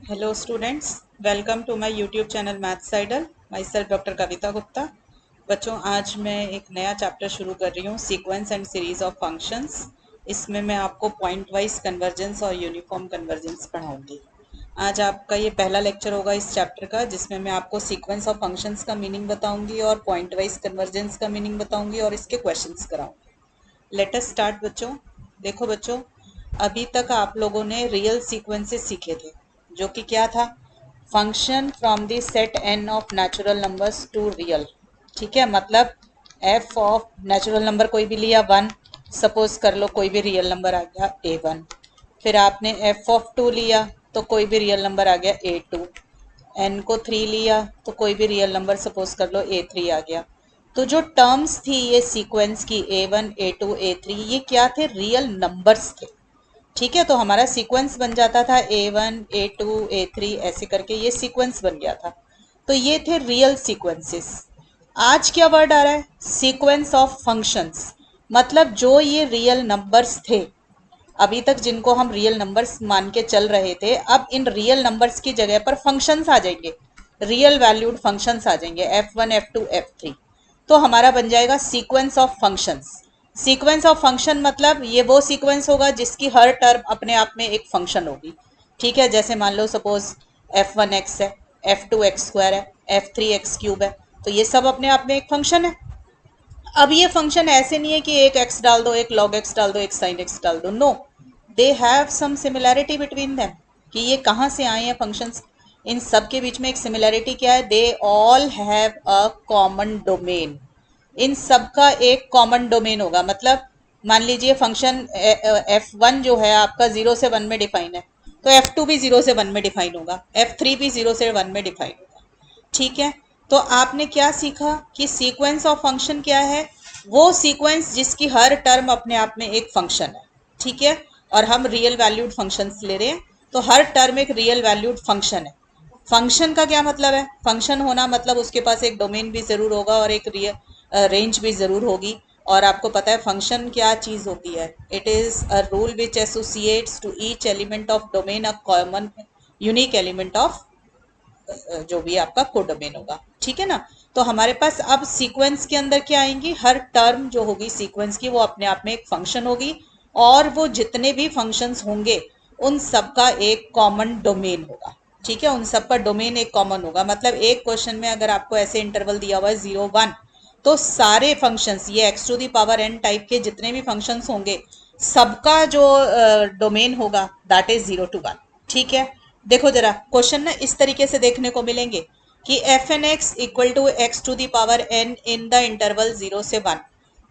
Hello students, welcome to my YouTube channel Maths Idol. Myself doctor Kavita Gupta. बच्चों आज मैं एक नया चैप्टर शुरू कर रही हूँ sequence and series of functions. इसमें मैं आपको पॉइंट वाइज कन्वर्जेंस और यूनिफॉर्म कन्वर्जेंस पढ़ाऊंगी। आज आपका ये पहला लेक्चर होगा इस चैप्टर का, जिसमें मैं आपको सीक्वेंस ऑफ फंक्शंस का मीनिंग बताऊंगी और पॉइंट वाइज कन्वर्जेंस का मीनिंग बताऊंगी और इसके क्वेश्चंस कराऊंगी। लेट अस स्टार्ट बच्चों। देखो बच्चों, अभी तक आप लोगों ने रियल सीक्वेंसेस सीखे थे, जो कि क्या था? Function from the set N of natural numbers to real. ठीक है, मतलब एफ ऑफ नेचुरल नंबर कोई भी लिया 1, सपोज कर लो कोई भी रियल नंबर आ गया a1। फिर आपने एफ ऑफ 2 लिया तो कोई भी रियल नंबर आ गया a2। एन को 3 लिया तो कोई भी रियल नंबर सपोज कर लो a3 आ गया। तो जो टर्म्स थी ये सीक्वेंस की a1 a2 a3, ये क्या थे? रियल नंबर्स थे। ठीक है, तो हमारा सीक्वेंस बन जाता था a1 a2 a3, ऐसे करके ये सीक्वेंस बन गया था। तो ये थे रियल सीक्वेंसेस। आज क्या वर्ड आ रहा है? Sequence of functions. मतलब जो ये रियल नंबर्स थे, अभी तक जिनको हम रियल नंबर्स मान के चल रहे थे, अब इन रियल नंबर्स की जगह पर फंक्शंस आ जाएंगे, रियल वैल्यूड फंक्शंस आ जाएंगे f1 f2 f3। तो हमारा बन जाएगा sequence of functions. Sequence of function मतलब ये वो सीक्वेंस होगा जिसकी हर टर्म अपने आप में एक फंक्शन होगी। ठीक है, जैसे मान लो सपोज f1 x है, f2 x स्क्वायर है, f3 x क्यूब है, तो ये सब अपने आप में एक फंक्शन है। अब ये फंक्शन ऐसे नहीं है कि एक x डाल दो, एक log x डाल दो, एक sin x डाल दो। No, they have some similarity between them. कि ये कहाँ से आए हैं फंक्शंस? इन सब के बीच में एक सिमिलैरिटी क्या है? They all have a common domain. इन सब का एक कॉमन डोमेन होगा। मतलब मान लीजिए फंक्शन f1 जो है आपका 0 से 1 में डिफाइन है, तो f2 भी 0 से 1 में डिफाइन होगा, f3 भी 0 से 1 में डिफाइन होगा। ठीक है, तो आपने क्या सीखा कि सीक्वेंस ऑफ फंक्शन क्या है? वो सीक्वेंस जिसकी हर टर्म अपने आप में एक फंक्शन है। ठीक है, और हम रियल वैल्यूड फंक्शंस ले रहे हैं, तो हर टर्म एक रियल वैल्यूड फंक्शन है। फंक्शन का क्या मतलब है? फंक्शन होना मतलब उसके पास एक डोमेन भी जरूर होगा और एक रेंज भी जरूर होगी। और आपको पता है फंक्शन क्या चीज होती है? It is a rule which associates to each element of domain a common unique element of जो भी आपका कोडोमेन होगा। ठीक है ना? तो हमारे पास अब सीक्वेंस के अंदर क्या आएंगी? हर टर्म जो होगी सीक्वेंस की वो अपने आप में एक फंक्शन होगी, और वो जितने भी फंक्शंस होंगे उन सबका एक कॉमन डोमेन होगा। ठीक है, उन सबका डोमेन एक कॉमन होगा। मतलब एक क्वेश्चन में अगर आपको ऐसे इंटरवल दिया हुआ है 0 1, तो सारे फंक्शंस ये x to the power n type के जितने भी फंक्शंस होंगे, सबका जो डोमेन होगा दैट इज 0 to 1। ठीक है, देखो जरा क्वेश्चन ना इस तरीके से देखने को मिलेंगे कि f N x equal to x to the power n in the interval 0 से 1।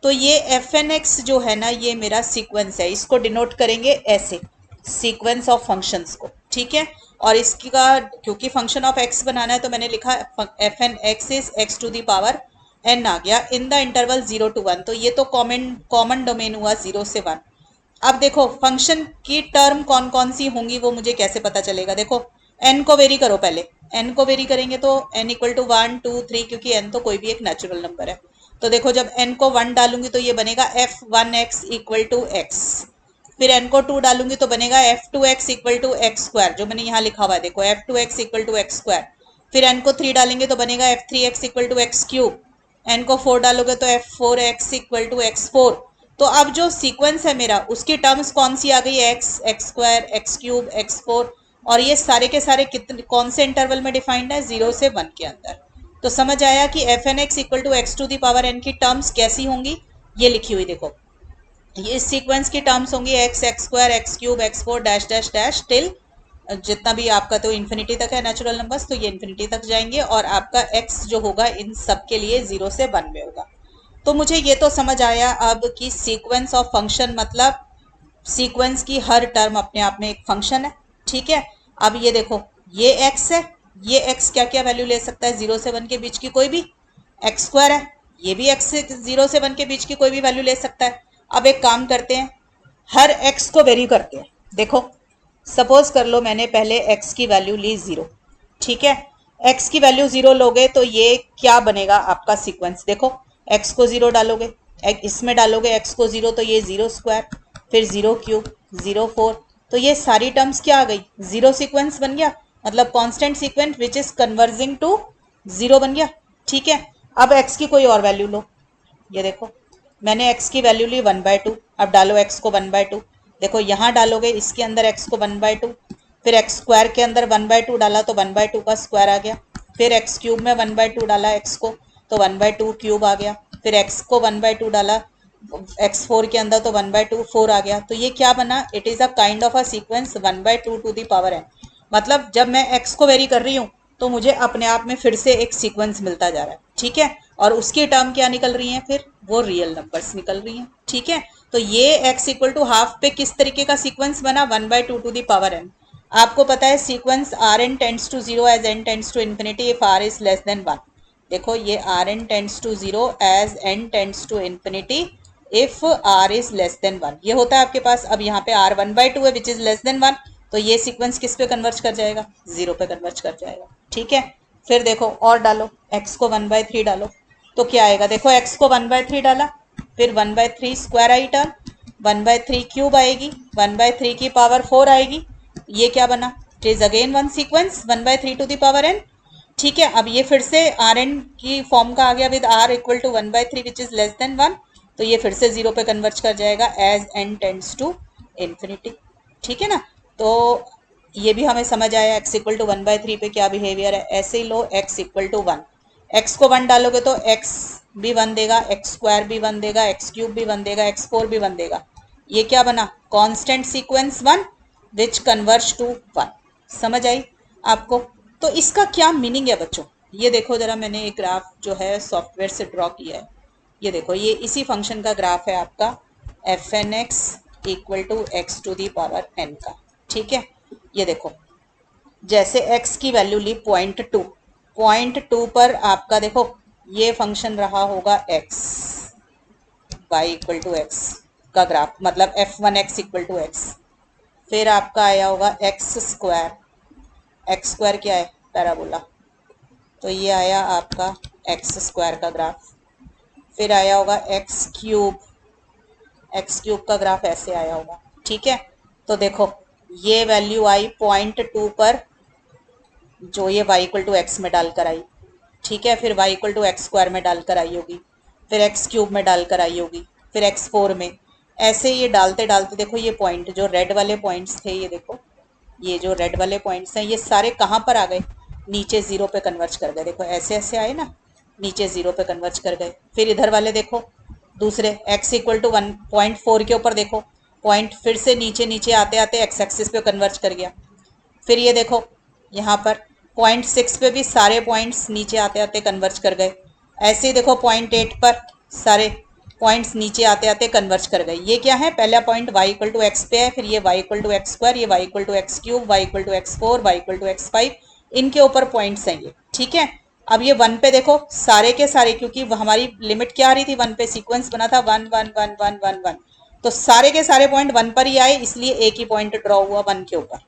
तो ये एफ एन एक्स जो है ना, ये मेरा सीक्वेंस है, इसको डिनोट करेंगे ऐसे, सीक्वेंस ऑफ फंक्शंस को। ठीक है, और इसका क्योंकि फंक्शन ऑफ एक्स बनाना है तो मैंने लिखा F N X is X to the power N आ गया इन द इंटरवल 0 to 1। तो ये तो कॉमन कॉमन डोमेन हुआ 0 से 1। अब देखो फंक्शन की टर्म कौन कौन सी होंगी वो मुझे कैसे पता चलेगा? देखो एन को वेरी करो, पहले एन को वेरी करेंगे तो एन इक्वल टू 1 2 3, क्योंकि एन तो कोई भी एक नेचुरल नंबर है। तो देखो जब एन को 1 डालूंगी तो ये बनेगा f1x इक्वल टू एक्स। फिर एन को 2 डालूंगी तो बनेगा f2x equal to x square, जो मैंने यहाँ लिखा हुआ है देखो f2x equal to x square. फिर एन को 3 डालेंगे तो बनेगा f3x equal to x cube. N को 4 डालोगे तो f4x equal to x four. तो अब जो सीक्वेंस है मेरा उसकी टर्म्स कौन सी आ गई? X x square x cube x four. और ये सारे के सारे कितने कौन से इंटरवल में डिफाइंड है? 0 से 1 के अंदर। तो समझ आया कि f N x equal to x to the power n की टर्म्स कैसी होंगी? ये लिखी हुई देखो, ये इस सीक्वेंस की टर्म्स होंगी x x square x cube x four dash dash dash till जितना भी आपका तो इन्फिनिटी तक है नेचुरल नंबर्स, तो ये इन्फिनिटी तक जाएंगे। और आपका एक्स जो होगा इन सब के लिए 0 से 1 में होगा। तो मुझे ये तो समझ आया अब कि सीक्वेंस ऑफ फंक्शन मतलब सीक्वेंस की हर टर्म अपने आप में एक फंक्शन है। ठीक है, अब ये देखो ये x है, ये x क्या क्या वैल्यू ले सकता है? 0 से 1 के बीच की कोई भी। एक्स स्क्वायर है, ये भी x से 0 से 1 के बीच की कोई भी वैल्यू ले सकता है। अब एक काम करते हैं, हर x को वेरी करते हैं। देखो सपोज कर लो मैंने पहले x की वैल्यू ली 0। ठीक है, x की वैल्यू 0 लोगे तो ये क्या बनेगा आपका सीक्वेंस? देखो x को 0 डालोगे, इसमें डालोगे x को 0 तो ये 0 स्क्वायर, फिर 0 क्यूब 0 4। तो ये सारी टर्म्स क्या आ गई? 0 सीक्वेंस बन गया। मतलब constant sequence which is converging to 0 बन गया। ठीक है, अब x की कोई और वैल्यू लो। ये देखो मैंने x की वैल्यू ली 1/2। अब डालो x को 1/2। देखो यहाँ डालोगे इसके अंदर x को 1/2, फिर x स्क्वायर के अंदर 1/2 डाला तो 1/2 का स्क्वायर आ गया, फिर x क्यूब में 1/2 डाला x को तो 1/2 क्यूब आ गया, फिर x को 1/2 डाला x4 के अंदर तो 1/2 4 आ गया। तो ये क्या बना? It is a kind of a sequence 1/2 to the power n। मतलब जब मैं x को वेरी कर रही हूँ तो मुझे अपने आप में फिर से एक सीक्वेंस मिलता जा रहा है। ठीक है, और उसकी टर्म क्या निकल रही है? फिर वो रियल नंबर्स निकल रही हैं। ठीक है, तो ये x इक्वल टू हाफ पे किस तरीके का सीक्वेंस बना? 1/2 टू द पावर n। आपको पता है sequence r n tends to zero as n tends to infinity if r is less than 1। देखो ये r n tends to zero as n tends to infinity if r is less than 1, ये होता है आपके पास। अब यहाँ पे are 1/2 है विच इज लेस देन 1, तो ये सीक्वेंस किस पे कन्वर्ज कर जाएगा? 0 पे कन्वर्ज कर जाएगा। ठीक है, फिर देखो और डालो, x को 1/3 डालो तो क्या आएगा? देखो x को 1/3 डाला, फिर 1/3 स्क्वायर आई टर्म, 1/3 क्यूब आएगी, 1/3 की पावर 4 आएगी। ये क्या बना? It is again one sequence 1/3 to the power n। ठीक है, अब ये फिर से आर एन की फॉर्म का आ गया with r equal to 1/3 which is less than 1, तो ये फिर से 0 पे कन्वर्ज कर जाएगा as n tends to infinity. ठीक है ना, तो ये भी हमें समझ आया x इक्वल टू 1/3 पे क्या बिहेवियर है। ऐसे ही लो x इक्वल टू 1, x को 1 डालोगे तो x भी 1 देगा, x स्क्वायर भी 1 देगा, x क्यूब भी 1 देगा, x4 भी 1 देगा। ये क्या बना? Constant sequence 1 which converge to 1। समझ आई आपको? तो इसका क्या मीनिंग है बच्चों? ये देखो जरा, मैंने एक ग्राफ जो है सॉफ्टवेयर से ड्रॉ किया है। ये देखो ये इसी फंक्शन का ग्राफ है आपका f N x equal to x to the power n का। ठीक है, ये देखो जैसे x की वैल्यू ली 0.2 पर आपका देखो ये फंक्शन रहा होगा x y equal to x का ग्राफ, मतलब f1x इक्वल टू एक्स। फिर आपका आया होगा एक्स स्क्वायर क्या है? पैराबोला, तो ये आया आपका एक्स स्क्वायर का ग्राफ। फिर आया होगा एक्स क्यूब का ग्राफ ऐसे आया होगा। ठीक है, तो देखो ये वैल्यू आई 0.2 पर जो ये y इक्वल टू एक्स में डालकर आई। ठीक है, फिर y equal to x square में डालकर आई होगी, फिर x क्यूब में डालकर आई होगी, फिर x4 में। ऐसे ये डालते डालते देखो ये पॉइंट जो रेड वाले पॉइंट्स थे, ये देखो ये जो रेड वाले पॉइंट्स हैं ये सारे कहाँ पर आ गए? नीचे 0 पे कन्वर्ज कर गए। देखो ऐसे ऐसे आए ना, नीचे 0 पे कन्वर्ज कर गए। फिर इधर वाले देखो दूसरे x इक्वल टू 1.4 के ऊपर देखो पॉइंट फिर से नीचे नीचे आते आते x एक्सिस पे कन्वर्ज कर गया। फिर ये देखो यहाँ पर 0.6 पे भी सारे पॉइंट्स नीचे आते आते कन्वर्ज कर गए। ऐसे ही देखो 0.8 पर सारे पॉइंट्स नीचे आते आते कन्वर्ज कर गए। ये क्या है? पहला point y equal to x पे है, फिर ये y equal to x square, ये y equal to x cube, y equal to x4, y equal to x5, इनके ऊपर पॉइंट्स हैं ये। ठीक है, अब ये 1 पे देखो सारे के सारे, क्योंकि हमारी लिमिट क्या आ रही थी 1 पे, सीक्वेंस बना था 1 1 1 1 1 1, तो सारे के सारे पॉइंट 1 पर ही आए, इसलिए एक ही पॉइंट ड्रॉ हुआ 1 के ऊपर।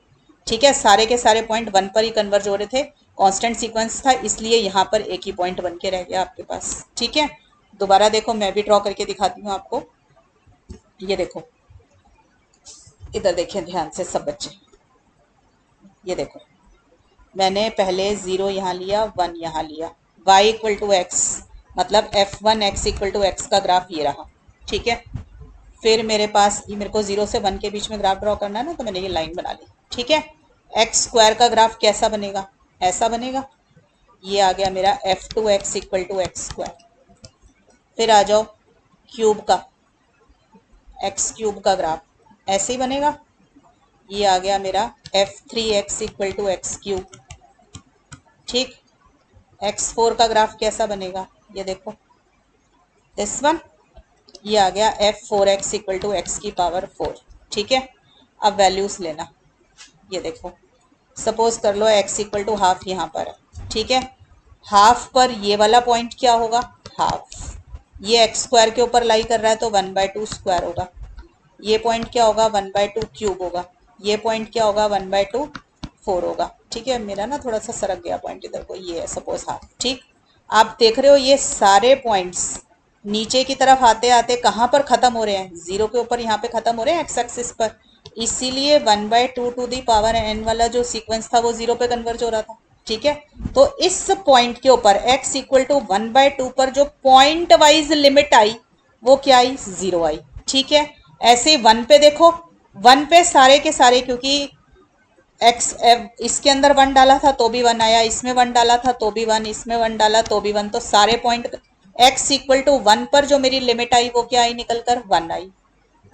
ठीक है, सारे के सारे पॉइंट 1 पर ही कन्वर्ज हो रहे थे, कांस्टेंट सीक्वेंस था, इसलिए यहाँ पर एक ही पॉइंट बन के रह गया आपके पास। ठीक है, दोबारा देखो मैं भी ड्रॉ करके दिखाती हूँ आपको। ये देखो इधर देखिए ध्यान से सब बच्चे, ये देखो मैंने पहले 0 यहाँ लिया, 1 यहाँ लिया, y इक्वल टू एक्स मतलब f1x इक्वल टू एक्स का ग्राफ ये रहा। ठीक है, फिर मेरे पास ये मेरे को 0 से 1 के बीच में ग्राफ ड्रॉ करना है ना, तो मैंने ये लाइन बना ली। ठीक है, एक्स स्क्वायर का ग्राफ कैसा बनेगा? ऐसा बनेगा। ये आ गया मेरा f2x equal to x square. फिर आ जाओ क्यूब का, एक्स क्यूब का ग्राफ ऐसे ही बनेगा। ये आ गया मेरा f3x equal to x cube. ठीक, x4 का ग्राफ कैसा बनेगा? ये देखो दिस वन, ये आ गया f4x इक्वल टू एक्स की पावर 4। ठीक है, अब वैल्यूज लेना। ये देखो सपोज कर लो x इक्वल टू हाफ यहाँ पर है। ठीक है, हाफ पर ये वाला पॉइंट क्या होगा? हाफ। ये एक्स स्क्वायर के ऊपर लाई कर रहा है तो 1/2 स्क्वायर होगा। ये पॉइंट क्या होगा? 1/2 क्यूब होगा। ये पॉइंट क्या होगा? 1/2 4 होगा। ठीक है, मेरा ना थोड़ा सा सरक गया पॉइंट इधर को, ये है सपोज हाफ। ठीक, आप देख रहे हो ये सारे पॉइंट्स नीचे की तरफ आते आते कहाँ पर खत्म हो रहे हैं? 0 के ऊपर यहाँ पे खत्म हो रहे हैं एक्स एक्सिस पर। इसीलिए 1/2 टू दी पावर n वाला जो सीक्वेंस था वो 0 पे कन्वर्ज हो रहा था। ठीक है, तो इस पॉइंट के ऊपर x इक्वल टू 1/2 पर जो पॉइंट वाइज लिमिट आई वो क्या आई, 0 आई। ठीक है, ऐसे ही 1 पे देखो, 1 पे सारे के सारे, क्योंकि एक्स इसके अंदर 1 डाला था तो भी 1 आया, इसमें 1 डाला था तो भी 1, इसमें 1 डाला तो भी 1, तो सारे पॉइंट x इक्वल टू 1 पर जो मेरी लिमिट आई वो क्या आई, निकल कर 1 आई।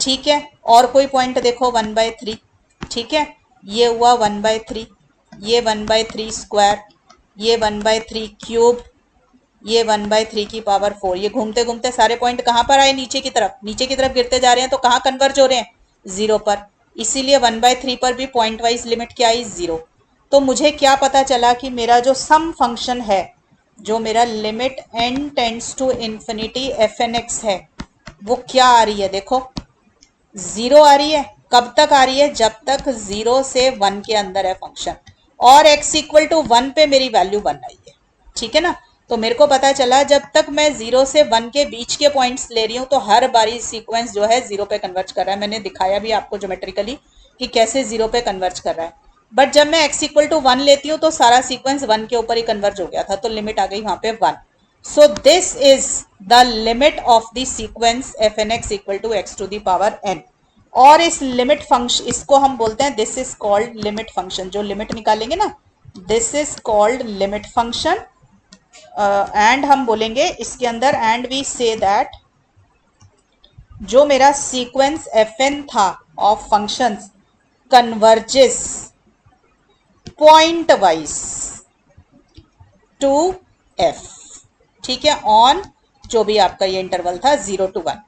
ठीक है, और कोई पॉइंट देखो 1/3। ठीक है, ये हुआ 1/3, ये 1/3 स्क्वायर, ये 1/3 क्यूब, ये 1/3 की पावर 4। ये घूमते घूमते सारे पॉइंट कहाँ पर आए, नीचे की तरफ, नीचे की तरफ गिरते जा रहे हैं, तो कहाँ कन्वर्ज हो रहे हैं, 0 पर। इसीलिए 1/3 पर भी पॉइंट वाइज लिमिट क्या आई, 0। तो मुझे क्या पता चला कि मेरा जो सम फंक्शन है, जो मेरा limit n tends to infinity fnx है, वो क्या आ रही है, देखो 0 आ रही है। कब तक आ रही है, जब तक 0 से 1 के अंदर है फंक्शन, और x इक्वल टू 1 पे मेरी वैल्यू 1 आई है। ठीक है ना, तो मेरे को पता चला जब तक मैं 0 से 1 के बीच के पॉइंट्स ले रही हूँ तो हर बारी सीक्वेंस जो है 0 पे कन्वर्ज कर रहा है। मैंने दिखाया भी आपको ज्योमेट्रिकली कि कैसे 0 पे कन्वर्ज कर रहा है। बट जब मैं x इक्वल टू 1 लेती हूँ तो सारा सीक्वेंस 1 के ऊपर ही कन्वर्ज हो गया था, तो लिमिट आ गई वहां पे 1। So this is the limit of the sequence fnx equal to x to the power n। और इस लिमिट फंक्शन, इसको हम बोलते हैं, this is called limit function. जो लिमिट निकालेंगे ना, this is called limit function. And हम बोलेंगे इसके अंदर, एंड वी से दैट जो मेरा सीक्वेंस fn था of functions converges point wise to f। ठीक है, ऑन जो भी आपका ये इंटरवल था 0 to 1।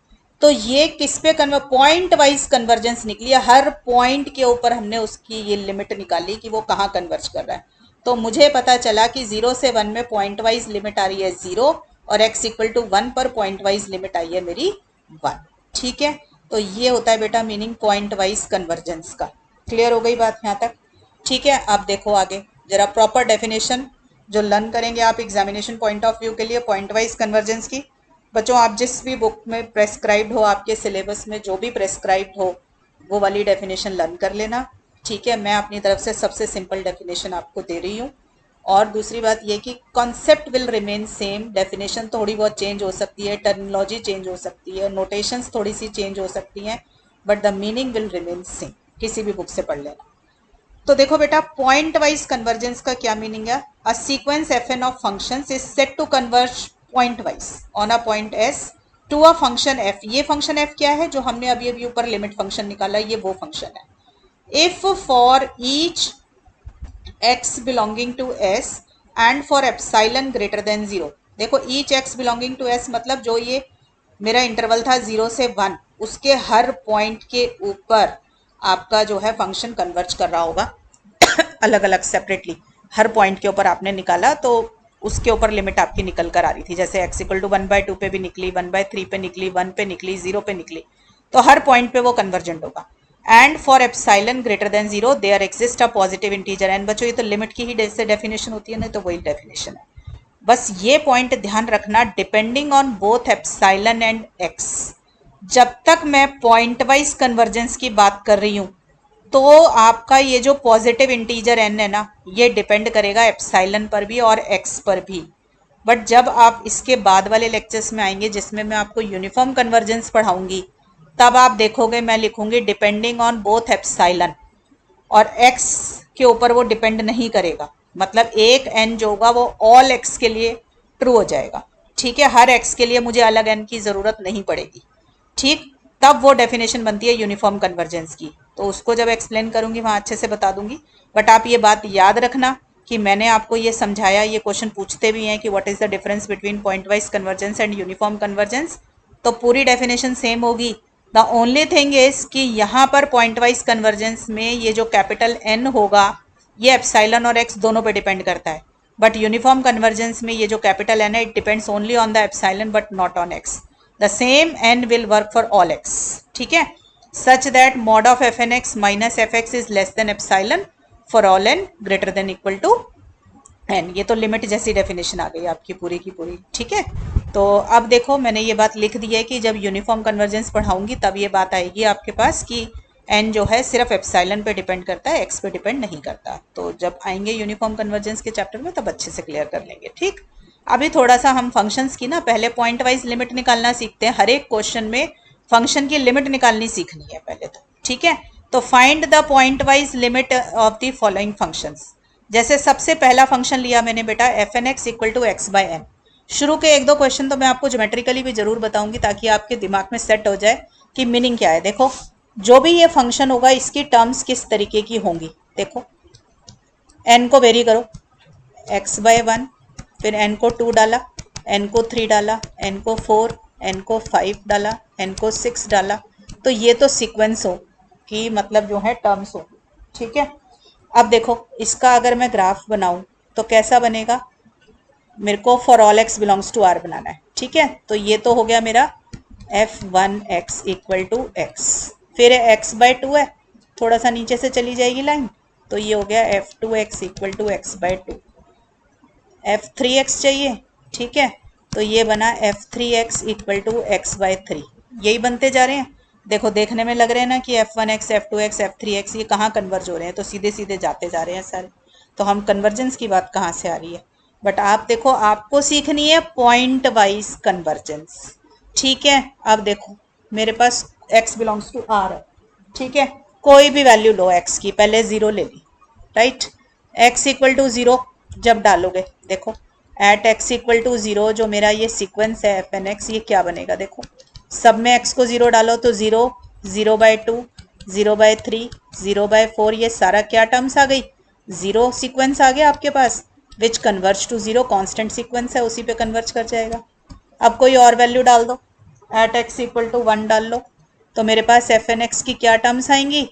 तो ये किस पे पॉइंट वाइज कन्वर्जेंस निकली है, हर पॉइंट के ऊपर हमने उसकी ये लिमिट निकाली कि वो कहाँ कन्वर्ज कर रहा है। तो मुझे पता चला कि 0 से 1 में पॉइंट वाइज लिमिट आ रही है 0, और x इक्वल टू 1 पर पॉइंट वाइज लिमिट आई है मेरी 1। ठीक है, तो ये होता है बेटा मीनिंग पॉइंट वाइज कन्वर्जेंस का। क्लियर हो गई बात यहाँ तक? ठीक है, अब देखो आगे जरा प्रॉपर डेफिनेशन जो लर्न करेंगे आप एग्जामिनेशन पॉइंट ऑफ व्यू के लिए पॉइंट वाइज कन्वर्जेंस की। बच्चों, आप जिस भी बुक में प्रेस्क्राइब्ड हो, आपके सिलेबस में जो भी प्रेस्क्राइब्ड हो, वो वाली डेफिनेशन लर्न कर लेना। ठीक है, मैं अपनी तरफ से सबसे सिंपल डेफिनेशन आपको दे रही हूँ। और दूसरी बात ये कि concept will remain same, definition थोड़ी बहुत चेंज हो सकती है, टर्मिनोलॉजी चेंज हो सकती है, नोटेशंस थोड़ी सी चेंज हो सकती हैं, but the meaning will remain same. किसी भी बुक से पढ़ लेना। तो देखो बेटा, पॉइंट वाइज कन्वर्जेंस का क्या मीनिंग है, a sequence fn of functions is set to converge pointwise on a point s to a function f। ये फंक्शन f क्या है, जो हमने अभी अभी ऊपर लिमिट फंक्शन निकाला, ये वो फंक्शन है। If for each x belonging to s and for epsilon greater than 0। देखो, each x belonging to s मतलब जो ये मेरा इंटरवल था 0 से 1, उसके हर पॉइंट के ऊपर आपका जो है फंक्शन कन्वर्ज कर रहा होगा अलग अलग सेपरेटली। हर पॉइंट के ऊपर आपने निकाला तो उसके ऊपर लिमिट आपकी निकल कर आ रही थी, जैसे x इक्वल टू 1/2 पे भी निकली, 1/3 पे निकली, 1 पे निकली, 0 पे निकली, तो हर पॉइंट पे वो कन्वर्जेंट होगा। And for epsilon greater than 0 there exist a positive integer n. बच्चों, ये तो लिमिट की ही जैसे डेफिनेशन होती है ना, तो वही डेफिनेशन है। बस ये पॉइंट ध्यान रखना, depending on both epsilon and x। जब तक मैं पॉइंट वाइज कन्वर्जेंस की बात कर रही हूं तो आपका ये जो पॉजिटिव इंटीजर n है ना, ये डिपेंड करेगा एप्सिलॉन पर भी और x पर भी। बट जब आप इसके बाद वाले लेक्चर्स में आएंगे जिसमें मैं आपको यूनिफॉर्म कन्वर्जेंस पढ़ाऊंगी, तब आप देखोगे मैं लिखूंगी डिपेंडिंग ऑन बोथ एप्सिलॉन, और x के ऊपर वो डिपेंड नहीं करेगा। मतलब एक n जो होगा वो ऑल x के लिए ट्रू हो जाएगा। ठीक है, हर x के लिए मुझे अलग n की जरूरत नहीं पड़ेगी। ठीक, तब वो डेफिनेशन बनती है यूनिफॉर्म कन्वर्जेंस की। तो उसको जब एक्सप्लेन करूंगी वहां अच्छे से बता दूंगी। बट आप ये बात याद रखना कि मैंने आपको ये समझाया, ये क्वेश्चन पूछते भी हैं कि what is the difference between point wise convergence and uniform convergence. तो पूरी डेफिनेशन सेम होगी। द ओनली थिंग इज कि यहाँ पर पॉइंट वाइज कन्वर्जेंस में ये जो कैपिटल N होगा ये एप्सिलॉन और x दोनों पे डिपेंड करता है। बट यूनिफॉर्म कन्वर्जेंस में ये जो कैपिटल N है, it depends only on the epsilon but not on x। The same n will work for all x। ठीक है, such that mod of fnx minus fx is less than epsilon for all n greater than equal to n। ये तो limit जैसी definition आ गई आपकी पूरी की पूरी। ठीक है, तो अब देखो मैंने ये बात लिख दी है कि जब यूनिफॉर्म कन्वर्जेंस पढ़ाऊंगी तब ये बात आएगी आपके पास कि एन जो है सिर्फ एप्सिलॉन पे डिपेंड करता है, एक्स पे डिपेंड नहीं करता। तो जब आएंगे यूनिफॉर्म कन्वर्जेंस के चैप्टर में तब अच्छे से क्लियर कर लेंगे। ठीक, अभी थोड़ा सा हम फंक्शंस की ना पहले पॉइंट वाइज लिमिट निकालना सीखते हैं। हर एक क्वेश्चन में फंक्शन की लिमिट निकालनी सीखनी है पहले तो। ठीक है, तो find the point wise limit of the following functions. जैसे सबसे पहला फंक्शन लिया मैंने बेटा f N x equal to x by n. शुरू के एक दो क्वेश्चन तो मैं आपको ज्योमेट्रिकली भी जरूर बताऊंगी ताकि आपके दिमाग में सेट हो जाए कि मीनिंग क्या है। देखो, जो भी ये फंक्शन होगा इसकी टर्म्स किस तरीके की होंगी। देखो, एन को वेरी करो, एक्स बाय वन, फिर एन को 2 डाला, एन को 3 डाला, एन को 4, एन को 5 डाला, एन को 6 डाला। तो ये तो सीक्वेंस हो कि मतलब जो है टर्म्स हो। ठीक है, अब देखो इसका अगर मैं ग्राफ बनाऊं तो कैसा बनेगा। मेरे को for all x belongs to R बनाना है। ठीक है, तो ये तो हो गया मेरा f1x इक्वल टू एक्स, फिर x बाय 2 है, थोड़ा सा नीचे से चली जाएगी लाइन, तो ये हो गया f2x equal to x bye 2। f3x चाहिए, ठीक है, तो ये बना f3x equal to x bye 3। यही बनते जा रहे हैं। देखो देखने में लग रहे हैं ना कि f1x, f2x, f3x ये कहाँ कन्वर्ज हो रहे हैं, तो सीधे सीधे जाते जा रहे हैं सारे। तो हम कन्वर्जेंस की बात कहाँ से आ रही है, बट आप देखो आपको सीखनी है पॉइंट वाइज कन्वर्जेंस। ठीक है, अब देखो मेरे पास x बिलोंग्स टू r है। ठीक है, कोई भी वैल्यू लो x की, पहले 0 ले ली, राइट। x इक्वल टू 0 जब डालोगे, देखो एट x इक्वल टू 0 जो मेरा ये सीक्वेंस है एफ एन एक्स, ये क्या बनेगा। देखो सब में x को 0 डालो तो 0, 0 बाय 2, 0 बाय 3, 0 बाय 4, ये सारा क्या टर्म्स आ गई, 0 सीक्वेंस आ गया आपके पास, विच कन्वर्ज टू 0, कॉन्स्टेंट सीक्वेंस है उसी पे कन्वर्ज कर जाएगा। अब कोई और वैल्यू डाल दो, एट x इक्वल टू 1 डाल लो, तो मेरे पास एफ एन एक्स की क्या टर्म्स आएंगी,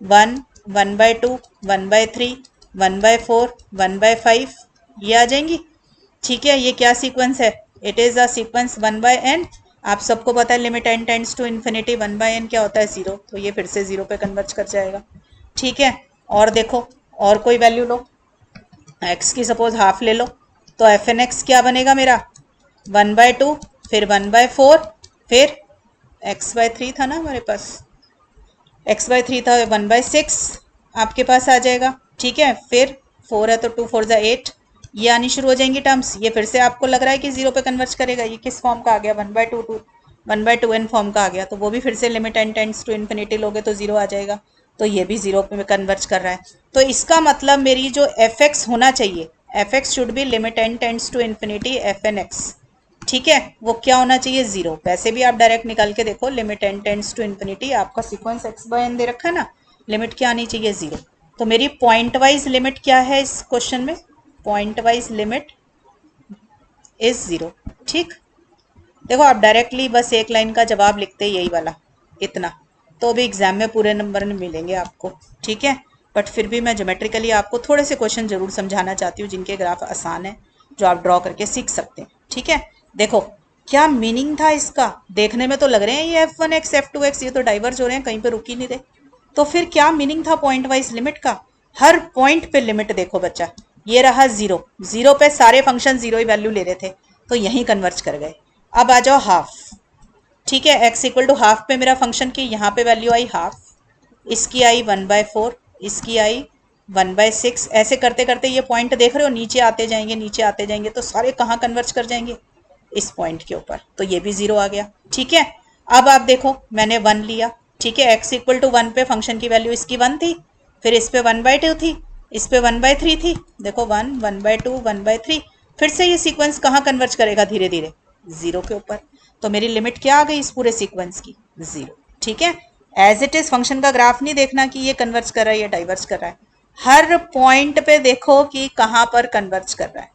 1, 1 बाय 2, 1 बाय 3, 1 बाय 4, 1 बाय 5, ये आ जाएंगी। ठीक है, ये क्या सीक्वेंस है, it is a sequence 1 by n। आप सबको पता है limit n tends to infinity, 1 by n क्या होता है 0, तो ये फिर से 0 पे कन्वर्ज कर जाएगा। ठीक है, और देखो और कोई वैल्यू लो, x की सपोज हाफ ले लो, तो एफ एन एक्स क्या बनेगा मेरा, 1 बाय 2, फिर 1 बाय 4, फिर x बाय 3 था ना हमारे पास, x बाय 3 था, 1 बाय 6 आपके पास आ जाएगा। ठीक है, फिर 4 है तो 2 4 8, ये आनी शुरू हो जाएंगी टर्म्स। ये फिर से आपको लग रहा है कि 0 पे कन्वर्ज करेगा, ये किस फॉर्म का आ गया, 1 bye 2 to 1 bye 2n form का आ गया, तो वो भी फिर से limit n tends to infinity लोगे तो 0 आ जाएगा, तो ये भी 0 पे कन्वर्ज कर रहा है। तो इसका मतलब मेरी जो एफ एक्स होना चाहिए, f x should be limit n tends to infinity f N x. ठीक है, वो क्या होना चाहिए, 0। वैसे भी आप डायरेक्ट निकाल के देखो, limit n tends to infinity, आपका सीक्वेंस x बाय n दे रखा है ना, लिमिट क्या आनी चाहिए, 0। तो मेरी पॉइंट वाइज लिमिट क्या है इस क्वेश्चन में, पॉइंट वाइज लिमिट इज 0। ठीक, देखो आप डायरेक्टली बस एक लाइन का जवाब लिखते यही वाला इतना, तो भी एग्जाम में पूरे नंबर मिलेंगे आपको। ठीक है, बट फिर भी मैं ज्योमेट्रिकली आपको थोड़े से क्वेश्चन जरूर समझाना चाहती हूँ जिनके ग्राफ आसान है, जो आप ड्रॉ करके सीख सकते हैं। ठीक है, देखो क्या मीनिंग था इसका, देखने में तो लग रहे हैं ये f1x f2x ये तो डाइवर्ज हो रहे हैं, कहीं पे रुक ही नहीं रहे, तो फिर क्या मीनिंग था पॉइंट वाइज लिमिट का। हर पॉइंट पे लिमिट देखो बच्चा, ये रहा 0, 0 पे सारे फंक्शन 0 ही वैल्यू ले रहे थे तो यहीं कन्वर्ज कर गए। अब आ जाओ हाफ। ठीक है, x इक्वल टू हाफ पे मेरा फंक्शन की यहाँ पे वैल्यू आई हाफ, इसकी आई 1 बाय 4, इसकी आई 1 बाय 6, ऐसे करते करते ये पॉइंट देख रहे हो नीचे आते जाएंगे, नीचे आते जाएंगे, तो सारे कहाँ कन्वर्ज कर जाएंगे, इस पॉइंट के ऊपर, तो ये भी 0 आ गया। ठीक है, अब आप देखो मैंने 1 लिया, ठीक है, x इक्वल टू 1 पे फंक्शन की वैल्यू इसकी 1 थी, फिर इस पे 1 बाय 2 थी, इस पे 1 बाय 3 थी, देखो 1, 1 बाय 2, 1 बाय 3, फिर से ये सीक्वेंस कहाँ कन्वर्ज करेगा धीरे धीरे, 0 के ऊपर। तो मेरी लिमिट क्या आ गई इस पूरे सीक्वेंस की, 0। ठीक है, एज इट इज फंक्शन का ग्राफ नहीं देखना कि ये कन्वर्ज कर रहा है या डाइवर्ज कर रहा है, हर पॉइंट पे देखो कि कहाँ पर कन्वर्ज कर रहा है।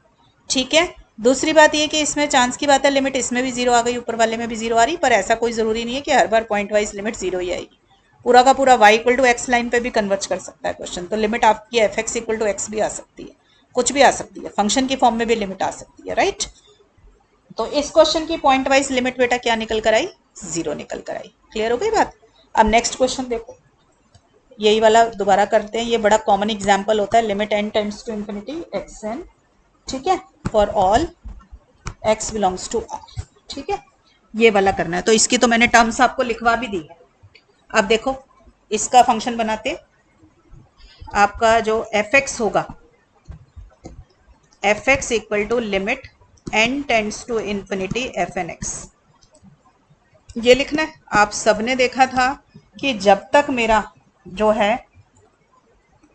ठीक है, दूसरी बात ये कि इसमें चांस की बात है, लिमिट इसमें भी 0 आ गई, ऊपर वाले में भी 0 आ रही, पर ऐसा कोई जरूरी नहीं है कि हर बार पॉइंट वाइज लिमिट 0 ही आएगी, पूरा का पूरा y equal to x line पे भी कन्वर्ज कर सकता है क्वेश्चन, तो लिमिट आपकी f x equal to x भी आ सकती है, कुछ भी आ सकती है, फंक्शन की फॉर्म में भी लिमिट आ सकती है, राइट। तो इस क्वेश्चन की पॉइंट वाइज लिमिट बेटा क्या निकल कर आई, 0 निकल कर आई। क्लियर हो गई बात। अब नेक्स्ट क्वेश्चन देखो, यही वाला दोबारा करते हैं, ये बड़ा कॉमन एग्जांपल होता है, limit n tends to infinity x n, ठीक है, for all x belongs to r। ठीक है, ये वाला करना है, तो इसकी तो मैंने टर्म्स आपको लिखवा भी दी है। अब देखो इसका फंक्शन बनाते, आपका जो एफ एक्स होगा, f x equal to limit N tends to infinity f N x, ये लिखना है। आप सबने देखा था कि जब तक मेरा जो है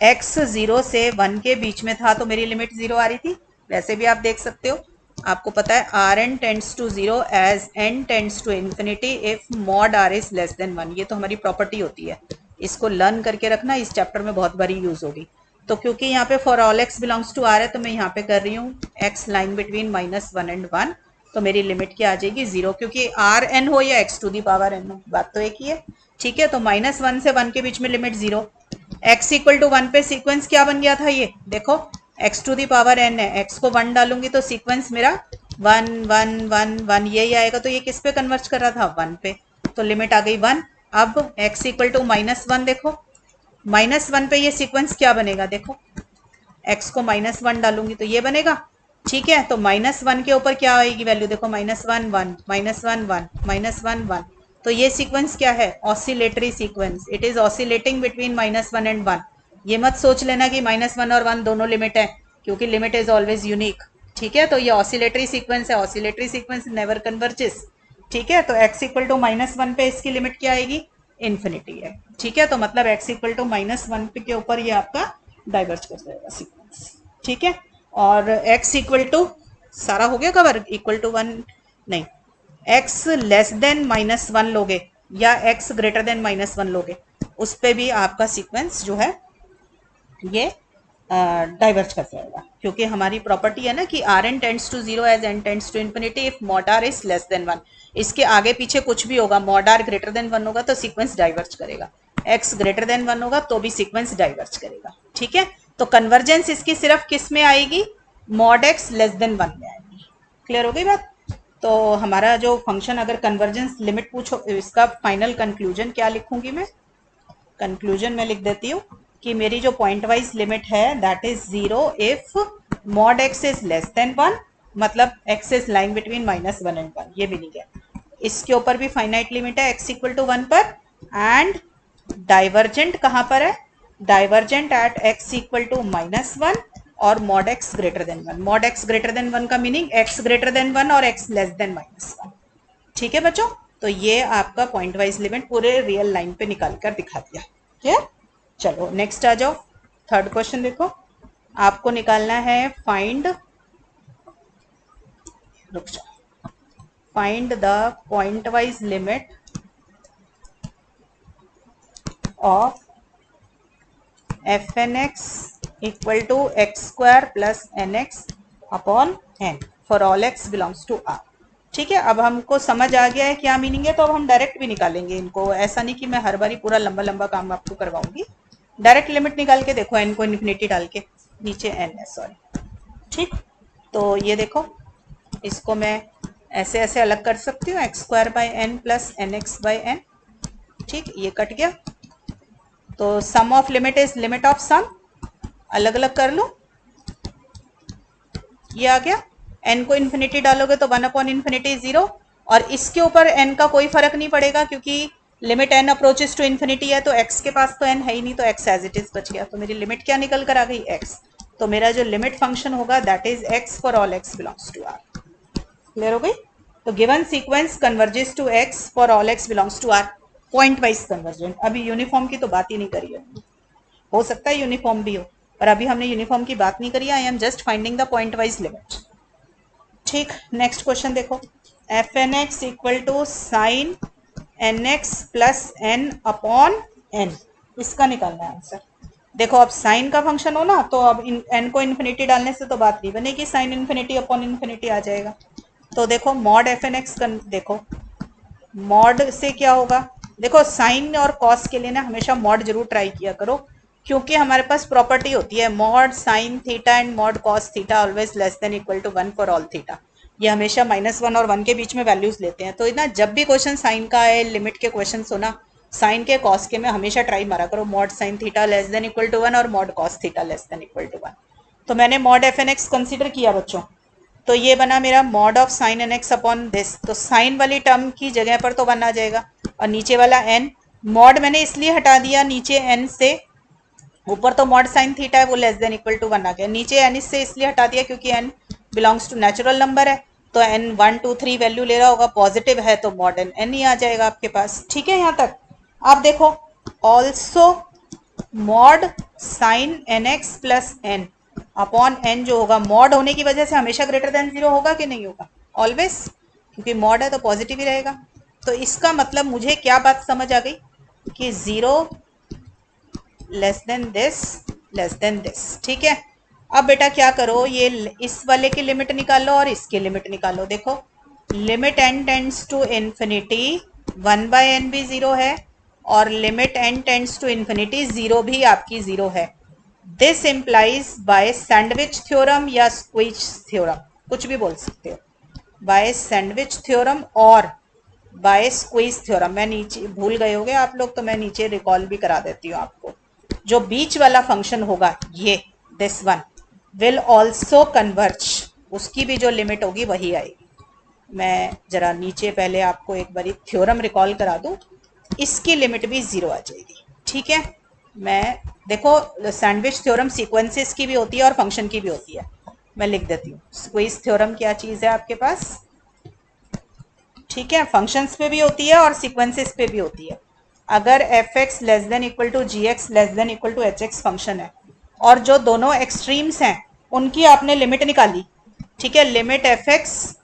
x 0 से 1 के बीच में था तो मेरी लिमिट 0 आ रही थी, वैसे भी आप देख सकते हो। आपको पता है r n tends to 0 as n tends to infinity if mod r is less than 1, ये तो हमारी प्रॉपर्टी होती है। इसको लर्न करके रखना, इस चैप्टर में बहुत बारी यूज होगी। तो क्योंकि यहाँ पे for all x belongs to r है तो मैं यहाँ पे कर रही हूँ x लाइन बिटवीन -1 एंड 1, तो मेरी लिमिट क्या आ जाएगी 0, क्योंकि आर एन हो या x to the power n हो, बात तो एक ही है। ठीक है, तो -1 से 1 के बीच में लिमिट 0, x इक्वल टू 1 पे सीक्वेंस क्या बन गया था, ये देखो x to the power n है, x को 1 डालूंगी तो सीक्वेंस मेरा 1 1 1 1 यही आएगा। तो ये किस पे कन्वर्ज कर रहा था, 1 पे, तो लिमिट आ गई 1। अब x इक्वल टू -1, देखो -1 पे ये सीक्वेंस क्या बनेगा, देखो x को -1 डालूंगी तो ये बनेगा। ठीक है, तो -1 के ऊपर क्या आएगी वैल्यू, देखो -1 1 -1 1 -1 1, तो ये सीक्वेंस क्या है, oscillatory sequence, it is oscillating between -1 and 1। ये मत सोच लेना कि -1 और 1 दोनों लिमिट है, क्योंकि लिमिट इज ऑलवेज यूनिक। ठीक है, तो ये ऑसिलेटरी सीक्वेंस है, ऑसिलेटरी सीक्वेंस नेवर कन्वर्जेस। ठीक है, तो x इक्वल टू -1 पे इसकी लिमिट क्या आएगी, इन्फिनिटी है। ठीक है, तो मतलब x इक्वल टू -1 पे के ऊपर ये आपका डाइवर्ज कर जाएगा सीक्वेंस। ठीक है, और x इक्वल टू सारा हो गया कवर, इक्वल टू 1 नहीं, x लेस देन -1 लोगे या x ग्रेटर देन -1 लोगे, उस पे भी आपका सीक्वेंस जो है ये डाइवर्ज कर जाएगा, क्योंकि हमारी प्रॉपर्टी है ना कि r n tends to 0 as n tends to infinity if mod r is less than 1। इसके आगे पीछे कुछ भी होगा, मॉड आर ग्रेटर देन 1 होगा तो सीक्वेंस डाइवर्ज करेगा, x ग्रेटर देन 1 होगा तो भी सीक्वेंस डाइवर्ज करेगा। ठीक है, तो कन्वर्जेंस इसकी सिर्फ किस में आएगी, मॉड x लेस देन 1 में आएगी। क्लियर हो गई बात। तो हमारा जो फंक्शन अगर कन्वर्जेंस लिमिट पूछो, इसका फाइनल कंक्लूजन क्या लिखूंगी मैं, कंक्लूजन में लिख देती हूँ कि मेरी जो पॉइंट वाइज लिमिट है that is 0 if mod x is less than 1, मतलब x is lying between -1 and 1, ये भी नहीं है। इसके ऊपर भी फाइनाइट लिमिट है x इक्वल टू 1 पर, एंड डाइवर्जेंट कहाँ पर है, divergent at x equal to -1 और mod x greater than 1। Mod x greater than 1 का मीनिंग x ग्रेटर देन 1 और x लेस देन -1। ठीक है बच्चों, तो ये आपका पॉइंट वाइज लिमिट पूरे रियल लाइन पे निकाल कर दिखा दिया। क्लियर, चलो नेक्स्ट आ जाओ, थर्ड क्वेश्चन देखो। आपको निकालना है फाइंड, रुक जाओ, find the point wise limit of f N x equal to x square plus N x upon n for all x belongs to r. ठीक है, अब हमको समझ आ गया है क्या मीनिंग है, तो अब हम डायरेक्ट भी निकालेंगे इनको, ऐसा नहीं कि मैं हर बारी पूरा लंबा लंबा काम आपको करवाऊंगी। डायरेक्ट लिमिट निकाल के देखो, एन को इन्फिनिटी डाल के, नीचे एन है सॉरी। ठीक, तो ये देखो, इसको मैं ऐसे ऐसे अलग कर सकती हूँ, X square by N plus N X by N. ठीक, ये कट गया, तो sum of limit is limit of sum, अलग अलग कर लो, ये आ गया। n को इन्फिनिटी डालोगे तो 1 अपॉन इन्फिनिटी 0, और इसके ऊपर n का कोई फर्क नहीं पड़ेगा क्योंकि limit n approaches to infinity है, तो x के पास तो n है ही नहीं, तो x एज इट इज बच गया। तो मेरी लिमिट क्या निकल कर आ गई, x। तो मेरा जो लिमिट फंक्शन होगा that is x for all x belongs to r। Clear हो गई। तो given sequence converges to x for all x belongs to r, pointwise convergent. अभी यूनिफॉर्म की तो बात ही नहीं करी है, हो सकता है यूनिफॉर्म भी हो, पर अभी हमने यूनिफॉर्म की बात नहीं करी, I am just finding the point wise limit. ठीक, नेक्स्ट क्वेश्चन देखो, F N x equal to sine N X plus N upon N, इसका निकालना है आंसर। देखो अब साइन का फंक्शन हो ना, तो अब एन को इन्फिनिटी डालने से तो बात नहीं बनेगी, साइन इन्फिनिटी अपॉन इन्फिनिटी आ जाएगा। तो देखो मॉड एफ एन एक्स, देखो मॉड से क्या होगा, देखो साइन और कॉस के लिए ना हमेशा मॉड जरूर ट्राई किया करो, क्योंकि हमारे पास प्रॉपर्टी होती है mod sine theta and mod cos theta always less than equal to 1 for all theta. ये हमेशा -1 और 1 के बीच में वैल्यूज लेते हैं। तो ना जब भी क्वेश्चन साइन का है, लिमिट के क्वेश्चन हो ना, साइन के कॉस के में हमेशा ट्राई मारा करो mod sine theta less than equal to 1 और mod cos theta less than equal to 1। तो मैंने mod F N X consider किया बच्चों, तो ये बना मेरा mod of sine N x upon this, तो साइन वाली टर्म की जगह पर तो 1 आ जाएगा और नीचे वाला n, मॉड मैंने इसलिए हटा दिया नीचे एन से, ऊपर तो मॉड साइन थीटा है वो लेस देन इक्वल टू 1 आ गया, नीचे एन से इसलिए हटा दिया क्योंकि N belongs to natural number है, तो एन 1 2 3 वैल्यू ले रहा होगा, पॉजिटिव है तो मॉड एन एन ही आ जाएगा आपके पास। ठीक है, यहाँ तक आप देखो। Also mod sine N X plus N upon N जो होगा, मॉड होने की वजह से हमेशा ग्रेटर देन 0 होगा कि नहीं होगा, ऑलवेज, क्योंकि मॉड है तो पॉजिटिव ही रहेगा। तो इसका मतलब मुझे क्या बात समझ आ गई कि 0 लेस देन दिस। ठीक है, अब बेटा क्या करो, ये इस वाले की लिमिट निकालो और इसकी लिमिट निकालो। देखो limit N tends to infinity 1/n भी 0 है और limit N tends to infinity 0 भी आपकी 0 है। This implies by sandwich theorem या स्क्वीज थ्योरम, कुछ भी बोल सकते हो, बाय सैंडविच थ्योरम और बाय स्क्वीज थ्योरम। मैं नीचे भूल गए होगे आप लोग तो मैं नीचे रिकॉल भी करा देती हूँ आपको। जो बीच वाला फंक्शन होगा ये this one will also converge, उसकी भी जो लिमिट होगी वही आएगी। मैं जरा नीचे पहले आपको एक बारी थ्योरम रिकॉल करा दूं, इसकी लिमिट भी 0 आ जाएगी। ठीक है, मैं देखो सैंडविच थ्योरम सीक्वेंसेस की भी होती है और फंक्शन की भी होती है, मैं लिख देती हूँ। स्क्वीज थ्योरम क्या चीज़ है आपके पास, ठीक है, फंक्शंस पे भी होती है और सीक्वेंसेस पे भी होती है। अगर F X less than equal to G X less than equal to H X function है और जो दोनों एक्सट्रीम्स हैं उनकी आपने लिमिट निकाली, ठीक है, limit F X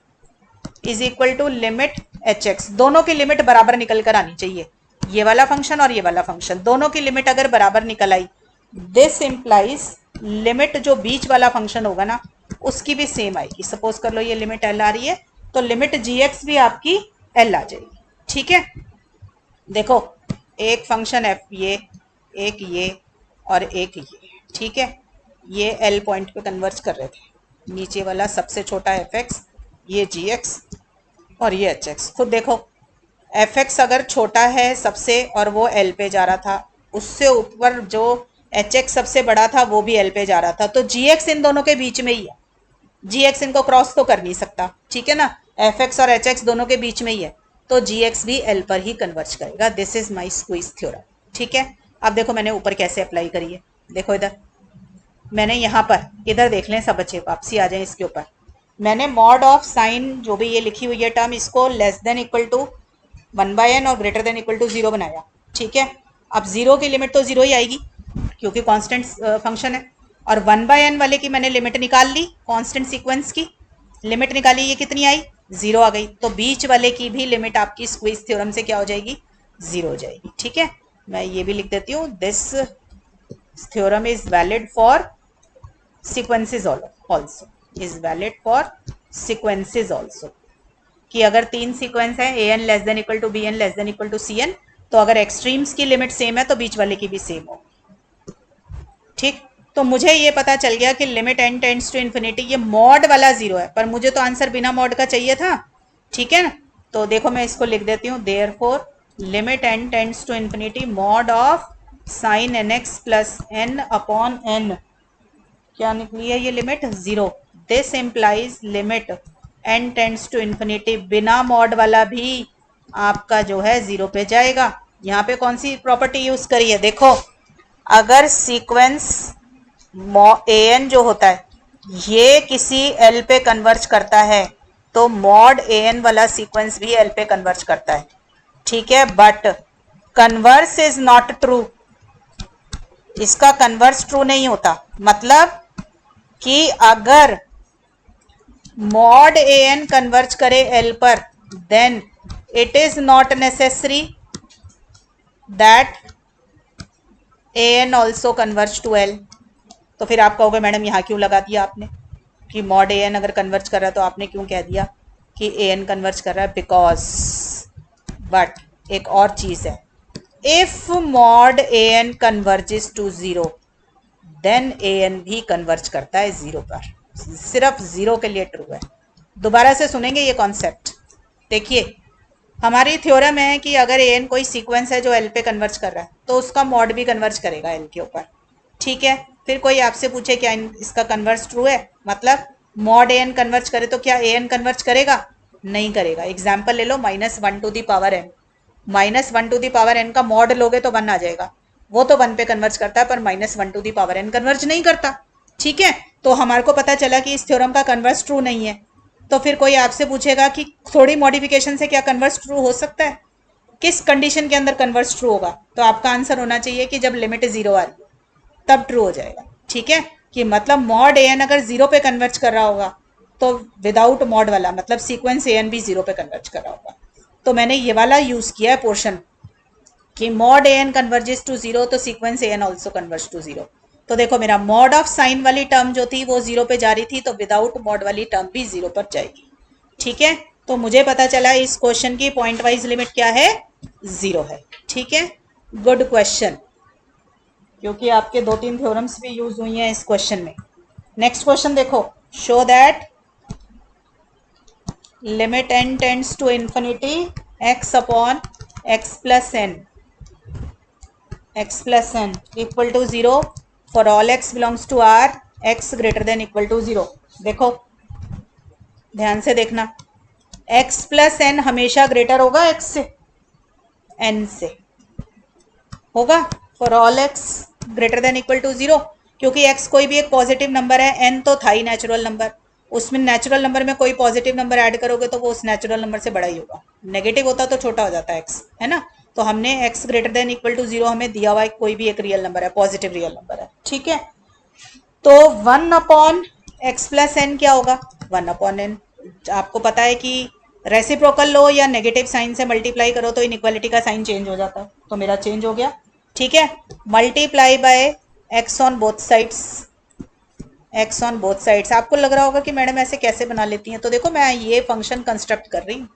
is equal to limit H X, दोनों की लिमिट बराबर निकल कर आनी चाहिए, ये वाला फंक्शन और ये वाला फंक्शन दोनों की लिमिट अगर बराबर निकल आई, दिस इम्प्लाइज लिमिट जो बीच वाला फंक्शन होगा ना उसकी भी सेम आएगी। सपोज कर लो ये लिमिट एल आ रही है तो लिमिट जी एक्स भी आपकी एल आ जाएगी। ठीक है, देखो एक फंक्शन एफ ये, एक ये और एक ये, ठीक है, ये एल पॉइंट पे कन्वर्ज कर रहे थे, नीचे वाला सबसे छोटा एफ एक्स, ये जी एक्स और ये एच एक्स। खुद देखो एफ एक्स अगर छोटा है सबसे और वो एल पे जा रहा था, उससे ऊपर जो एच एक्स सबसे बड़ा था वो भी एल पे जा रहा था, तो जी एक्स इन दोनों के बीच में ही है, जी एक्स इनको क्रॉस तो कर नहीं सकता। ठीक है ना, एफ एक्स और एच एक्स दोनों के बीच में ही है, तो जी एक्स भी एल पर ही कन्वर्ज करेगा। This is my squeeze theorem. ठीक है, अब देखो मैंने ऊपर कैसे अप्लाई करी है, देखो इधर मैंने यहाँ पर, इधर देख लें सब बच्चे, वापसी आ जाए इसके ऊपर, मैंने मॉड ऑफ साइन जो भी ये लिखी हुई है टर्म, इसको less than equal to 1/n और ग्रेटर देन इक्वल टू 0 बनाया। ठीक है, अब 0 की लिमिट तो 0 ही आएगी क्योंकि कांस्टेंट फंक्शन है, और 1/n वाले की मैंने लिमिट निकाल ली, कांस्टेंट सीक्वेंस की लिमिट निकाली, ये कितनी आई 0 आ गई, तो बीच वाले की भी लिमिट आपकी स्क्वीज थ्योरम से क्या हो जाएगी 0 हो जाएगी। ठीक है, मैं ये भी लिख देती हूँ, this theorem is valid for sequences also, is valid for sequences also, कि अगर 3 सीक्वेंस है A N less than equal to B N less than equal to C N, तो अगर एक्सट्रीम्स की लिमिट सेम है तो बीच वाले की भी सेम हो। ठीक, तो मुझे ये पता चल गया कि limit N tends to infinity, ये मॉड वाला 0 है, पर मुझे तो आंसर बिना मॉड का चाहिए था। ठीक है ना, तो देखो मैं इसको लिख देती हूँ, therefore limit N tends to infinity mod of sine N X plus N upon N, क्या निकली है ये limit 0। This implies limit N tends to infinity, बिना मॉड वाला भी आपका जो है 0 पे जाएगा। यहाँ पे कौन सी प्रॉपर्टी यूज करी है, देखो अगर सीक्वेंस ए एन जो होता है ये किसी एल पे कन्वर्ज करता है तो मॉड ए एन वाला सीक्वेंस भी एल पे कन्वर्ज करता है। ठीक है, but converse is not true, इसका कन्वर्स ट्रू नहीं होता, मतलब कि अगर मॉड ए एन कन्वर्ज करे एल पर, then it is not necessary that A N also converge to L. तो फिर आप कहोगे मैडम यहाँ क्यों लगा दिया आपने कि मॉड ए एन अगर कन्वर्ज कर रहा है तो आपने क्यों कह दिया कि ए एन कन्वर्ज कर रहा है, बिकॉज, बट एक और चीज है, if mod A N converges to 0 then A N भी कन्वर्ज करता है 0 पर, सिर्फ 0 के लिए ट्रू है। दोबारा से सुनेंगे ये कॉन्सेप्ट, देखिए हमारी थ्योरम है कि अगर ए एन कोई सीक्वेंस है जो एल पे कन्वर्ज कर रहा है तो उसका मॉड भी कन्वर्ज करेगा एल के ऊपर। ठीक है, फिर कोई आपसे पूछे क्या इसका कन्वर्स ट्रू है, मतलब मॉड ए एन कन्वर्ज करे तो क्या ए एन कन्वर्ज करेगा, नहीं करेगा। एग्जाम्पल ले लो -1 टू दी पावर एन, -1 का मॉड लोगे तो 1 आ जाएगा, वो तो 1 पे कन्वर्ज करता है, पर -1 कन्वर्ज नहीं करता। ठीक है, तो हमारे को पता चला कि इस थ्योरम का कन्वर्स ट्रू नहीं है। तो फिर कोई आपसे पूछेगा कि थोड़ी मॉडिफिकेशन से क्या कन्वर्स ट्रू हो सकता है, किस कंडीशन के अंदर कन्वर्स ट्रू होगा, तो आपका आंसर होना चाहिए कि जब लिमिट 0 आ रही है तब ट्रू हो जाएगा। ठीक है, कि मतलब मॉड एन अगर 0 पे कन्वर्ज कर रहा होगा तो विदाउट मॉड वाला मतलब सीक्वेंस एन भी 0 पे कन्वर्ज कर रहा होगा। तो मैंने ये वाला यूज किया है पोर्शन कि मॉड एन कन्वर्जेस टू 0 तो sequence N also converge to 0। तो देखो मेरा मॉड ऑफ साइन वाली टर्म जो थी वो 0 पे जा रही थी, तो विदाउट मॉड वाली टर्म भी 0 पर जाएगी। ठीक है, तो मुझे पता चला इस क्वेश्चन की पॉइंट वाइज लिमिट क्या है, 0 है। ठीक है, गुड क्वेश्चन, क्योंकि आपके 2-3 थ्योरम्स भी यूज हुई हैं इस क्वेश्चन में। नेक्स्ट क्वेश्चन देखो, show that limit n tends to infinity x upon x plus n equal to 0 for all x belongs to R, x greater than equal to 0। देखो ध्यान से देखना, x प्लस n हमेशा greater होगा x से, n से होगा for all x greater than equal to 0, क्योंकि x कोई भी एक पॉजिटिव नंबर है, n तो था ही नेचुरल नंबर, उसमें नेचुरल नंबर में कोई पॉजिटिव नंबर ऐड करोगे तो वो उस नेचुरल नंबर से बड़ा ही होगा, नेगेटिव होता तो छोटा हो जाता है x, है ना। तो हमने x greater than equal to 0 हमें दिया हुआ है, कोई भी एक रियल नंबर है, पॉजिटिव रियल नंबर है। ठीक है, तो 1 अपॉन एक्स प्लस एन क्या होगा, 1 अपॉन एन। आपको पता है कि रेसिप्रोकल लो या नेगेटिव साइन से मल्टीप्लाई करो तो इनइक्वालिटी का साइन चेंज हो जाता है, तो मेरा चेंज हो गया। ठीक है, multiply by x on both sides, x on both sides. आपको लग रहा होगा कि मैडम ऐसे कैसे बना लेती हैं, तो देखो मैं ये फंक्शन कंस्ट्रक्ट कर रही हूँ,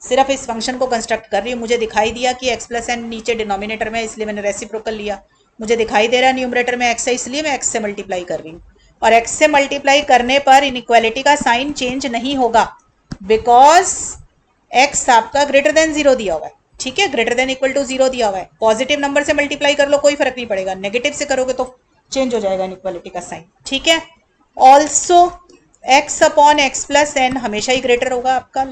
सिर्फ इस फंक्शन को कंस्ट्रक्ट कर रही हूँ। मुझे दिखाई दिया कि एक्स प्लस एन नीचे डिनोमिनेटर में, इसलिए मैंने रेसिप्रोकल लिया। मुझे दिखाई दे रहा है न्यूमरेटर में एक्स है, इसलिए मैं एक्स से मल्टीप्लाई कर रही हूँ। और एक्स से मल्टीप्लाई करने पर इनइक्वालिटी का साइन चेंज नहीं होगा, बिकॉज एक्स आपका ग्रेटर देन 0 दिया हुआ है। ठीक है, ग्रेटर देन इक्वल टू 0 दिया हुआ है। पॉजिटिव नंबर से मल्टीप्लाई कर लो कोई फर्क नहीं पड़ेगा, नेगेटिव से करोगे तो चेंज हो जाएगा इनइक्वालिटी का साइन। ठीक है, also X upon X plus N हमेशा ही ग्रेटर होगा आपका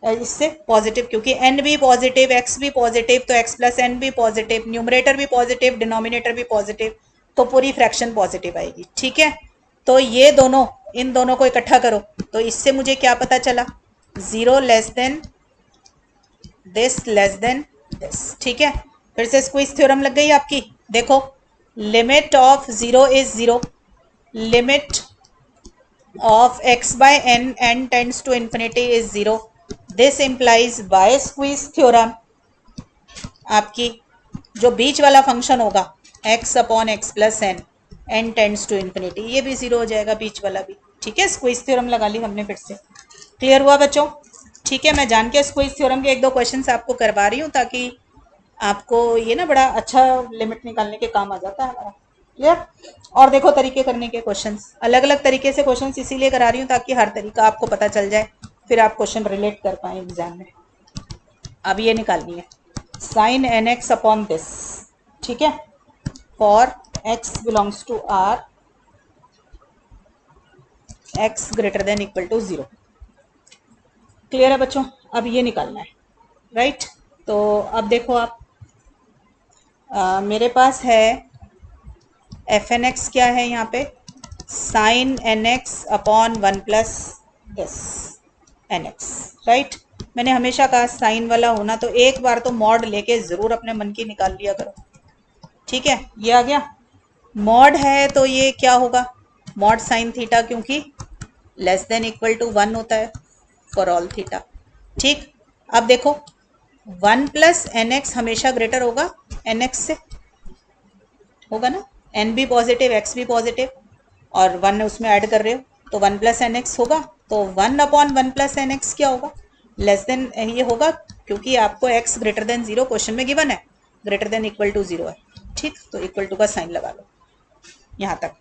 इससे पॉजिटिव, क्योंकि n भी पॉजिटिव x भी पॉजिटिव, तो x प्लस एन भी पॉजिटिव, न्यूमरेटर भी पॉजिटिव डिनोमिनेटर भी पॉजिटिव, तो पूरी फ्रैक्शन पॉजिटिव आएगी। ठीक है, तो ये दोनों, इन दोनों को इकट्ठा करो तो इससे मुझे क्या पता चला, 0 less than this less than this. ठीक है, फिर से स्क्वीज थ्योरम लग गई आपकी। देखो limit of 0 is 0, limit of x by n tends to infinity is 0, this implies by squeeze theorem आपकी जो बीच वाला फंक्शन होगा x upon X plus N, n tends to infinity, ये भी 0 हो जाएगा बीच वाला भी। ठीक है, स्क्वीज थ्योरम लगा ली हमने फिर से। क्लियर हुआ बच्चों? ठीक है, मैं जान के स्क्वीज थ्योरम के 1-2 क्वेश्चन आपको करवा रही हूँ ताकि आपको ये ना बड़ा अच्छा लिमिट निकालने के काम आ जाता है हमारा। क्लियर? और देखो तरीके करने के क्वेश्चंस, अलग अलग तरीके से क्वेश्चंस इसीलिए करा रही हूँ ताकि हर तरीका आपको पता चल जाए, फिर आप क्वेश्चन रिलेट कर पाए एग्जाम में। अब ये निकालनी है sine N x upon this. ठीक है, for X belongs to R, X greater than equal to 0। Clear है बच्चों? अब ये निकालना है, राइट? तो अब देखो आप, मेरे पास है एफ एन एक्स क्या है यहाँ पे, sine N x upon 1 plus this N X, right? मैंने हमेशा कहा साइन वाला होना तो एक बार तो मॉड लेके जरूर अपने मन की निकाल लिया करो। ठीक है, ये आ गया मॉड है तो ये क्या होगा, मॉड साइन थीटा, क्योंकि लेस देन इक्वल टू 1 होता है फॉर ऑल थीटा। ठीक, अब देखो 1 प्लस एन एक्स हमेशा ग्रेटर होगा एन एक्स से, होगा ना, n भी पॉजिटिव x भी पॉजिटिव और 1 उसमें ऐड कर रहे हो तो 1 प्लस एन एक्स होगा, तो 1 अपॉन 1 प्लस एन एक्स क्या होगा, लेस देन ये होगा, क्योंकि आपको x ग्रेटर देन 0 क्वेश्चन में गिवन है, ग्रेटर देन इक्वल टू 0 है। ठीक, तो इक्वल टू का साइन लगा लो, यहाँ तक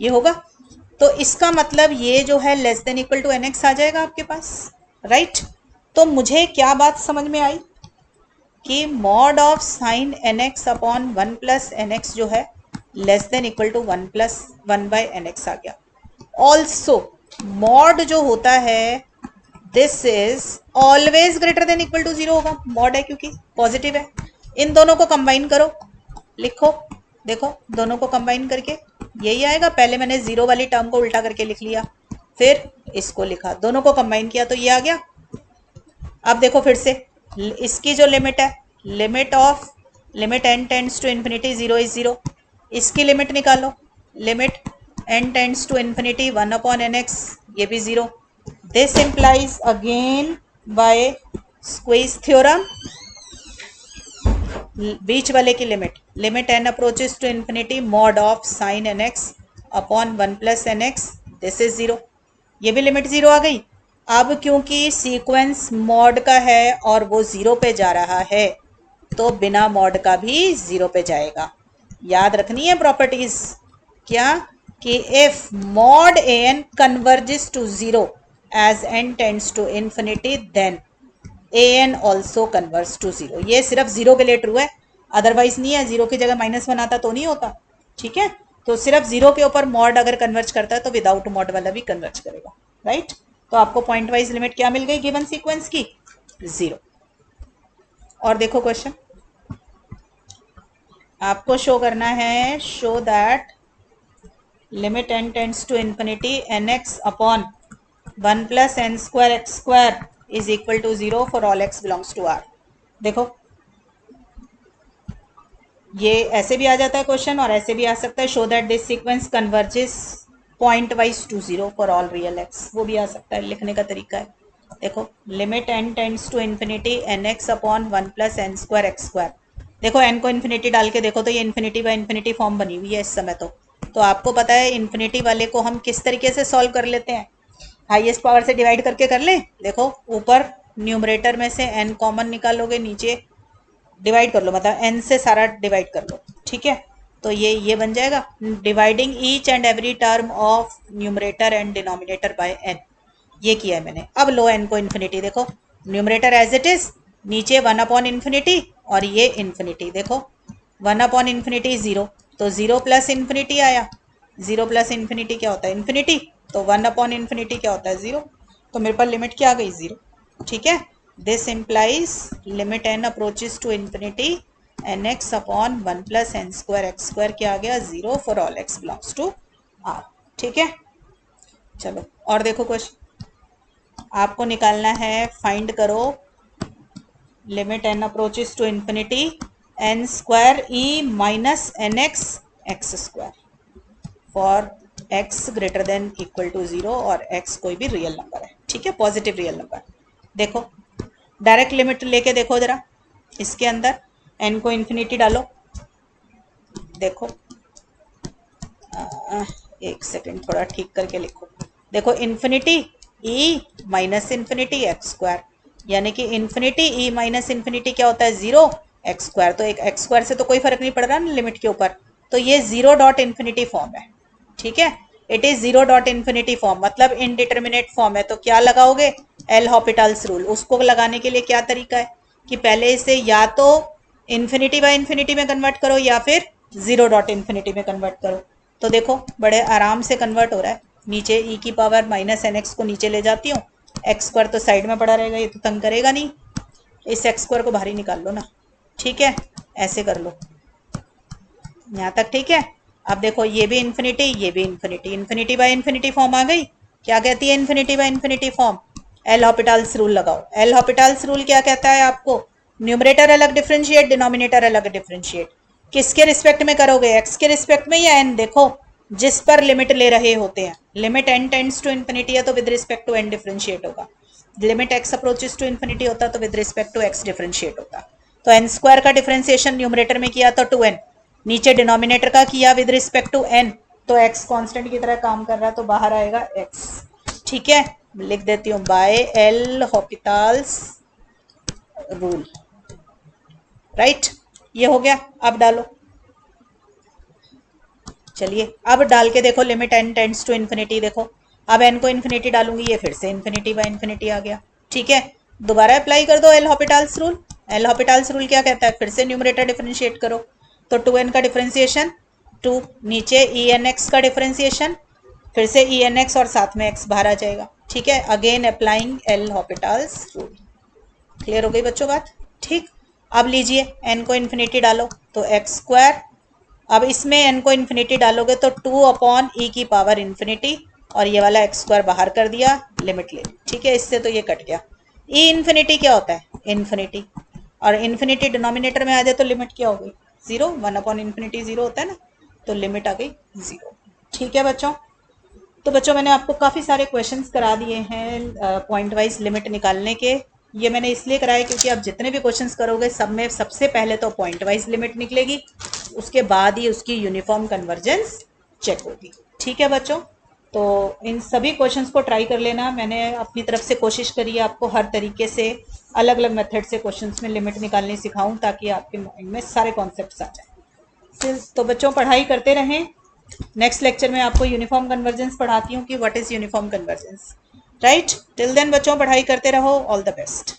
ये होगा। तो इसका मतलब ये जो है less than equal to N X आ जाएगा आपके पास, राइट? तो मुझे क्या बात समझ में आई कि mod of sine N x upon 1 plus N X जो है less than equal to 1 plus 1 by N X आ गया। ऑल्सो मॉड जो होता है this is always greater than equal to 0 होगा, मॉड है क्योंकि पॉजिटिव है। इन दोनों को कंबाइन करो, लिखो, देखो दोनों को कंबाइन करके यही आएगा। पहले मैंने 0 वाली टर्म को उल्टा करके लिख लिया, फिर इसको लिखा, दोनों को कंबाइन किया तो ये आ गया। अब देखो फिर से इसकी जो लिमिट है, limit n tends to infinity 0 is 0, इसकी लिमिट निकालो, limit n tends to infinity 1/nx, ये भी 0। This implies again by squeeze theorem, बीच वाले की limit n approaches to infinity mod of sine nx upon 1 + nx, this is 0। ये भी limit 0 आ गई। अब क्योंकि सीक्वेंस मॉड का है और वो 0 पे जा रहा है, तो बिना मॉड का भी 0 पे जाएगा। याद रखनी है प्रॉपर्टीज, क्या कि if mod an converges to 0 as n tends to infinity then an also converse to 0। ये सिर्फ 0 के लिए ट्रू है, अदरवाइज नहीं है। 0 की जगह -1 आता तो नहीं होता, ठीक है। तो सिर्फ 0 के ऊपर मॉड अगर कन्वर्ज करता है तो विदाउट मॉड वाला भी कन्वर्ज करेगा, राइट। तो आपको पॉइंट वाइज लिमिट क्या मिल गई गिवन सीक्वेंस की, 0। और देखो क्वेश्चन आपको शो करना है, show that limit n tends to infinity nx upon 1 + n² x² is equal to 0 for all x belongs to R। देखो ये ऐसे भी आ जाता है क्वेश्चन और ऐसे भी आ सकता है, show that this sequence converges point wise to 0 for all real x, वो भी आ सकता है, लिखने का तरीका है। देखो limit n tends to infinity nx upon 1 + n² x²। देखो n को इन्फिनिटी डाल के देखो तो ये इन्फिनिटी बाय इन्फिनिटी फॉर्म बनी हुई है इस समय। तो आपको पता है इन्फिनिटी वाले को हम किस तरीके से सॉल्व कर लेते हैं, हाईएस्ट पावर से डिवाइड करके कर लें। देखो ऊपर न्यूमरेटर में से n कॉमन निकालोगे, नीचे डिवाइड कर लो, मतलब n से सारा डिवाइड कर लो, ठीक है। तो ये बन जाएगा dividing each and every term of numerator and denominator by n, ये किया है मैंने। अब लो n को इन्फिनिटी, देखो न्यूमरेटर एज इट इज, नीचे 1/इन्फिनिटी और ये इन्फिनिटी, देखो 1/इन्फिनिटी 0, तो 0 + इन्फिनिटी आया, 0 + इन्फिनिटी क्या होता है इन्फिनिटी, तो 1/इन्फिनिटी क्या होता है 0, तो मेरे पास लिमिट क्या आ गई 0, ठीक है। This implies limit n approaches to infinity nx upon 1 + n² x² क्या आ गया 0 for all x belongs to R, ठीक है। चलो और देखो क्वेश्चन आपको निकालना है, फाइंड करो limit n approaches to infinity n² e - nx x² for x greater than equal to 0 और x कोई भी रियल नंबर है, ठीक है, पॉजिटिव रियल नंबर। देखो डायरेक्ट लिमिट लेके देखो जरा, इसके अंदर n को इन्फिनिटी डालो, देखो एक सेकेंड थोड़ा ठीक करके लिखो। देखो इन्फिनिटी e - इन्फिनिटी x², यानी कि इन्फिनिटी e - इन्फिनिटी क्या होता है 0 x², तो एक x² से तो कोई फर्क नहीं पड़ रहा ना लिमिट के ऊपर, तो ये 0.इन्फिनिटी फॉर्म है, ठीक है। इट इज 0.इन्फिनिटी फॉर्म, मतलब इनडिटर्मिनेट फॉर्म है। तो क्या लगाओगे, एल हॉपिटल्स रूल। उसको लगाने के लिए क्या तरीका है कि पहले इसे या तो इन्फिनिटी बाय इन्फिनिटी में कन्वर्ट करो या फिर 0.इन्फिनिटी में कन्वर्ट करो। तो देखो बड़े आराम से कन्वर्ट हो रहा है, नीचे e की पावर -nx को नीचे ले जाती हूँ, x² तो साइड में पड़ा रहेगा, ये तो तंग करेगा नहीं, इस x² को बाहर ही निकाल लो ना, ठीक है, ऐसे कर लो, यहाँ तक ठीक है। अब देखो ये भी इन्फिनिटी, ये भी infinity, infinity by infinity form आ गई। क्या कहती है infinity by infinity form, L Hopital's rule लगाओ। एल हॉपिटल्स रूल क्या कहता है आपको, न्यूमरेटर अलग डिफरेंशिएट, डिनोमिनेटर अलग डिफरेंशिएट। किसके रिस्पेक्ट में करोगे, x के रिस्पेक्ट में या n, देखो जिस पर लिमिट ले रहे होते हैं, limit n tends to infinity है तो with respect to n differentiate होगा, limit x approaches to infinity होता तो with respect to x differentiate होता। तो n² का डिफरेंशिएशन न्यूमरेटर में किया तो 2n, नीचे डिनोमिनेटर का किया विद रिस्पेक्ट टू n, तो x कांस्टेंट की तरह काम कर रहा है तो बाहर आएगा x, ठीक है। लिख देती हूँ by L Hopital's rule, right, ये हो गया। अब डालो, चलिए अब डाल के देखो limit n tends to infinity, देखो अब n को इन्फिनिटी डालूंगी, ये फिर से इन्फिनिटी बाय इन्फिनिटी आ गया, ठीक है। दोबारा अप्लाई कर दो L Hopital's rule. L Hopital's rule क्या कहता है, फिर से न्यूमरेटर डिफरेंशिएट करो, तो 2n का डिफरेंशिएशन 2, नीचे ई एन एक्स का डिफरेंशिएशन, फिर से ई एन एक्स और साथ में x बाहर आ जाएगा, ठीक है, again applying L Hopital's rule. Clear हो गई बच्चों बात? ठीक, अब लीजिए n को इन्फिनिटी डालो तो एक्स स्क्वायर, अब इसमें n को इन्फिनिटी डालोगे तो 2/e की पावर इन्फिनिटी, और ये वाला एक्स स्क्वायर बाहर कर दिया, लिमिट ले ली। ठीक है, इससे तो ये कट गया। e इन्फिनिटी क्या होता है? इन्फिनिटी, और इन्फिनिटी डिनोमिनेटर में आ जाए तो लिमिट क्या हो गई? 0। 1/इन्फिनिटी 0 होता है ना, तो लिमिट आ गई 0। ठीक है बच्चों, तो बच्चों मैंने आपको काफ़ी सारे क्वेश्चंस करा दिए हैं पॉइंट वाइज लिमिट निकालने के। ये मैंने इसलिए कराया क्योंकि आप जितने भी क्वेश्चंस करोगे सब में सबसे पहले तो पॉइंट वाइज लिमिट निकलेगी, उसके बाद ही उसकी यूनिफॉर्म कन्वर्जेंस चेक होगी। ठीक है बच्चों, तो इन सभी क्वेश्चंस को ट्राई कर लेना। मैंने अपनी तरफ से कोशिश करी है आपको हर तरीके से अलग अलग मेथड से क्वेश्चंस में लिमिट निकालनी सिखाऊं, ताकि आपके माइंड में सारे कॉन्सेप्ट्स आ जाए। तो बच्चों पढ़ाई करते रहें। नेक्स्ट लेक्चर में आपको यूनिफॉर्म कन्वर्जेंस पढ़ाती हूँ कि what is uniform convergence. Right, till then बच्चों पढ़ाई करते रहो। All the best.